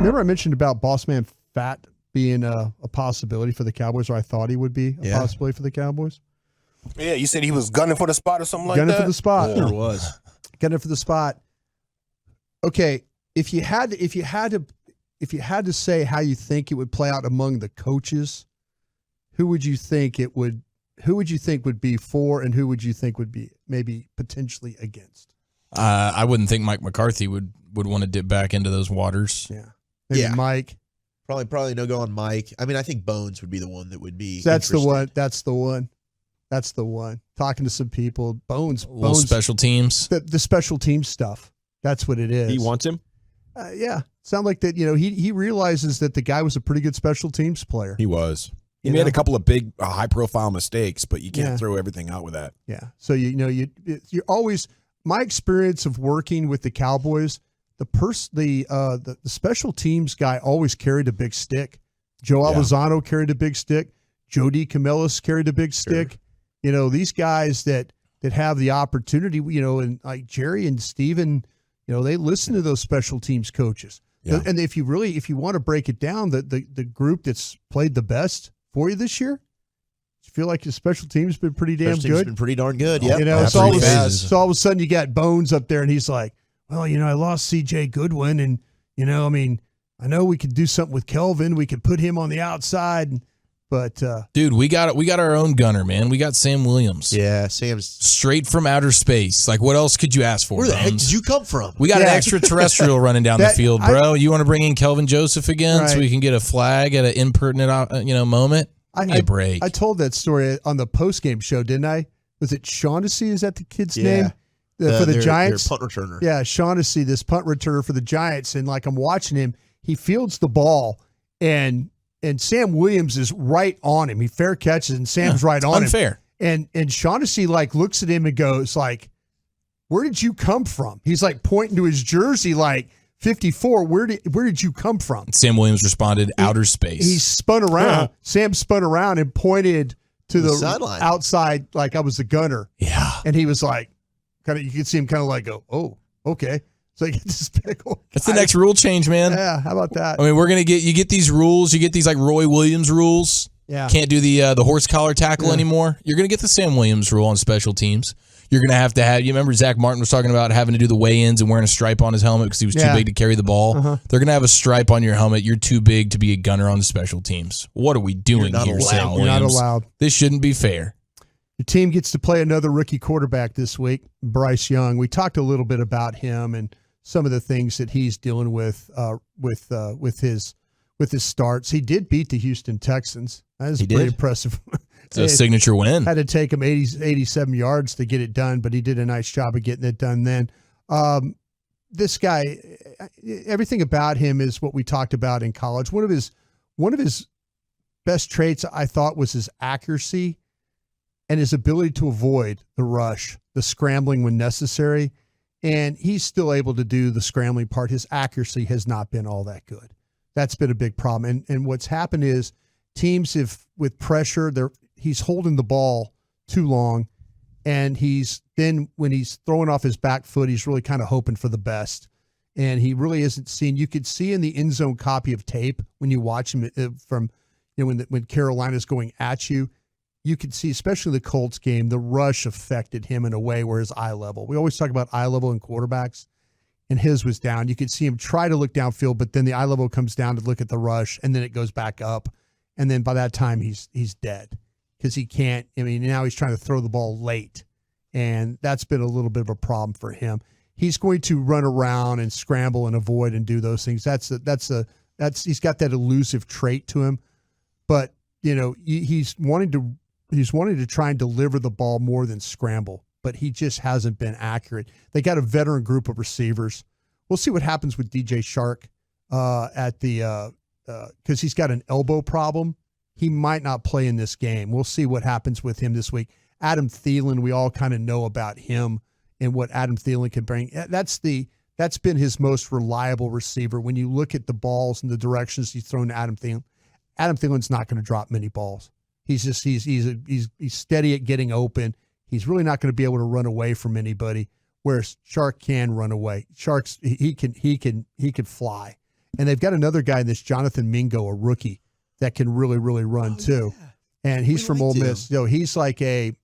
Remember I mentioned about Boss Man Fat being a possibility for the Cowboys, or I thought he would be a possibility for the Cowboys? Yeah, you said he was gunning for the spot or something like that? Gunning for the spot. Sure was. Gunning for the spot. Okay, if you had to say how you think it would play out among the coaches, who would you think would be for, and who would you think would be maybe potentially against? I wouldn't think Mike McCarthy would want to dip back into those waters. Yeah. Maybe Mike. Probably no go on Mike. I mean, I think Bones would be the one that would be. That's the one. That's the one. Talking to some people, Bones, special teams, the special teams stuff. That's what it is. He wants him. Yeah, sound like that. He realizes that the guy was a pretty good special teams player. He was. He made a couple of big, high-profile mistakes, but you can't throw everything out with that. Yeah. So you're always. My experience of working with the Cowboys, the special teams guy always carried a big stick. Joe Alizano carried a big stick. Jody Camillus carried a big stick. These guys that have the opportunity, and like Jerry and Steven, they listen to those special teams coaches. Yeah. And if you want to break it down, the group that's played the best for you this year, I feel like your special team's been pretty damn good. Been pretty darn good. Yeah. So all of a sudden you got Bones up there and he's like, well, I lost CJ Goodwin and, I know we could do something with Kelvin. We could put him on the outside. But dude, we got our own gunner, man. We got Sam Williams. Yeah, Sam's straight from outer space. Like, what else could you ask for? Where the heck did you come from? We got an extraterrestrial running down the field, bro. You want to bring in Kelvin Joseph again so we can get a flag at an impertinent, moment? I need a break. I told that story on the post-game show, didn't I? Was it Shaughnessy? Is that the kid's name? For the Giants? Their punt returner. Yeah, Shaughnessy, this punt returner for the Giants. And like I'm watching him, he fields the ball and Sam Williams is right on him. He fair catches and Sam's right on unfair. him. And Shaughnessy looks at him and goes like, where did you come from? He's like pointing to his jersey like 54. Where did you come from? Sam Williams responded, outer space. He spun around. Sam spun around and pointed to the sideline outside like I was the gunner. Yeah. And he was like, you could see him kind of like go, oh, okay. So you get this big old guy. That's the next rule change, man. Yeah, how about that? I mean, you get these rules. You get these like Roy Williams rules. Yeah. Can't do the horse collar tackle anymore. You're going to get the Sam Williams rule on special teams. You're going to have, you remember Zach Martin was talking about having to do the weigh-ins and wearing a stripe on his helmet because he was too big to carry the ball. Uh-huh. They're going to have a stripe on your helmet. You're too big to be a gunner on the special teams. What are we doing here, Sam Williams? You're not allowed. This shouldn't be fair. Your team gets to play another rookie quarterback this week, Bryce Young. We talked a little bit about him and some of the things that he's dealing with his starts. He did beat the Houston Texans. That was pretty impressive. It's a signature win. Had to take him 87 yards to get it done, but he did a nice job of getting it done then. This guy, everything about him is what we talked about in college. One of his best traits, I thought, was his accuracy and his ability to avoid the rush, the scrambling when necessary. And he's still able to do the scrambling part. His accuracy has not been all that good. That's been a big problem. And what's happened is teams with pressure, he's holding the ball too long. And when he's throwing off his back foot, he's really kind of hoping for the best. And he really isn't seen. You could see in the end zone copy of tape when you watch him from, when Carolina's going at you, you could see, especially the Colts game, the rush affected him in a way where his eye level. We always talk about eye level in quarterbacks, and his was down. You could see him try to look downfield, but then the eye level comes down to look at the rush, and then it goes back up. And then by that time, he's dead because he can't. Now he's trying to throw the ball late, and that's been a little bit of a problem for him. He's going to run around and scramble and avoid and do those things. He's got that elusive trait to him, but he's wanting to try and deliver the ball more than scramble, but he just hasn't been accurate. They got a veteran group of receivers. We'll see what happens with DJ Shark because he's got an elbow problem. He might not play in this game. We'll see what happens with him this week. Adam Thielen, we all kind of know about him and what Adam Thielen can bring. That's been his most reliable receiver. When you look at the balls and the directions he's thrown to Adam Thielen's not going to drop many balls. He's steady at getting open. He's really not going to be able to run away from anybody. Whereas Shark can run away. He can fly. And they've got another guy in this Jonathan Mingo, a rookie, that can really, really run too. Yeah. And he's from Ole Miss. He's like he's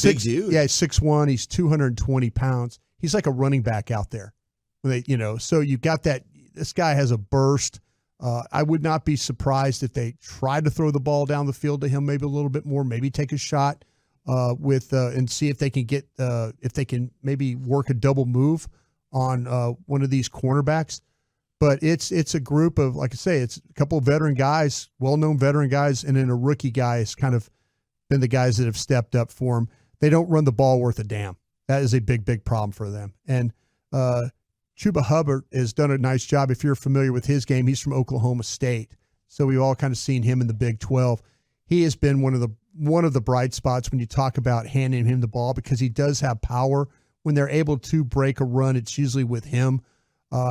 a big dude. Yeah, he's 6'1". He's 220 pounds. He's like a running back out there. When they, so you got that. This guy has a burst. I would not be surprised if they tried to throw the ball down the field to him maybe a little bit more, maybe take a shot and see if they can get if they can maybe work a double move on one of these cornerbacks. But it's a group of, like I say, it's a couple of veteran guys, well-known veteran guys, and then a rookie guy has kind of been the guys that have stepped up for him. They don't run the ball worth a damn. That is a big, big problem for them. And Chuba Hubbard has done a nice job. If you're familiar with his game, he's from Oklahoma State. So we've all kind of seen him in the Big 12. He has been one of the bright spots when you talk about handing him the ball, because he does have power. When they're able to break a run, it's usually with him.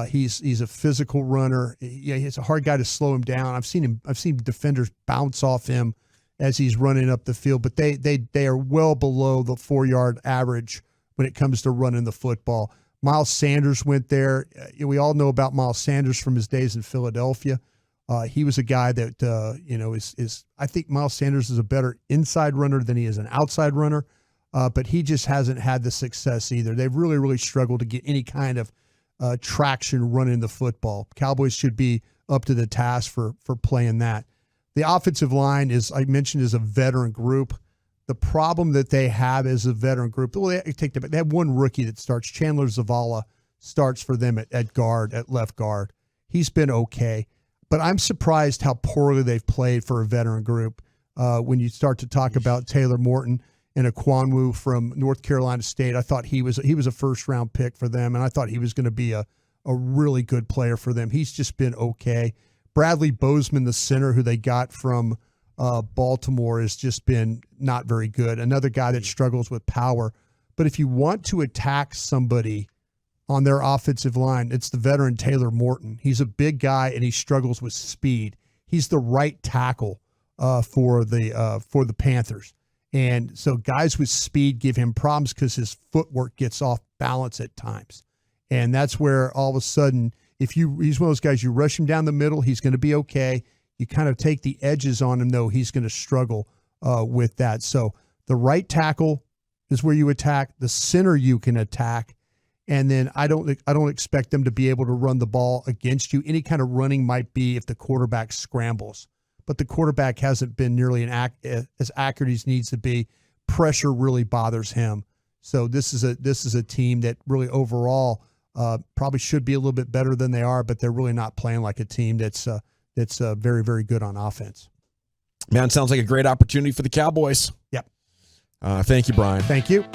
He's a physical runner. He's a hard guy to slow him down. I've seen defenders bounce off him as he's running up the field, but they are well below the 4-yard average when it comes to running the football. Miles Sanders went there. We all know about Miles Sanders from his days in Philadelphia. He was a guy that I think Miles Sanders is a better inside runner than he is an outside runner, but he just hasn't had the success either. They've really, really struggled to get any kind of traction running the football. Cowboys should be up to the task for playing that. The offensive line, is I mentioned, is a veteran group. The problem that they have is a veteran group. Well, they have one rookie that starts. Chandler Zavala starts for them at left guard. He's been okay, but I'm surprised how poorly they've played for a veteran group. When you start to talk about Taylor Morton and Akwanwu from North Carolina State, I thought he was a first-round pick for them, and I thought he was going to be a really good player for them. He's just been okay. Bradley Bozeman, the center who they got from Baltimore, has just been not very good. Another guy that struggles with power. But if you want to attack somebody on their offensive line, it's the veteran Taylor Morton. He's a big guy, and he struggles with speed. He's the right tackle for the Panthers. And so guys with speed give him problems because his footwork gets off balance at times. And that's where all of a sudden, he's one of those guys, you rush him down the middle, he's going to be okay. You kind of take the edges on him, though, he's going to struggle with that. So the right tackle is where you attack. The center you can attack. And then I don't expect them to be able to run the ball against you. Any kind of running might be if the quarterback scrambles. But the quarterback hasn't been nearly as accurate as he needs to be. Pressure really bothers him. So this is a team that really overall probably should be a little bit better than they are, but they're really not playing like a team that's very, very good on offense. Man, sounds like a great opportunity for the Cowboys. Yep. Thank you, Bryan. Thank you.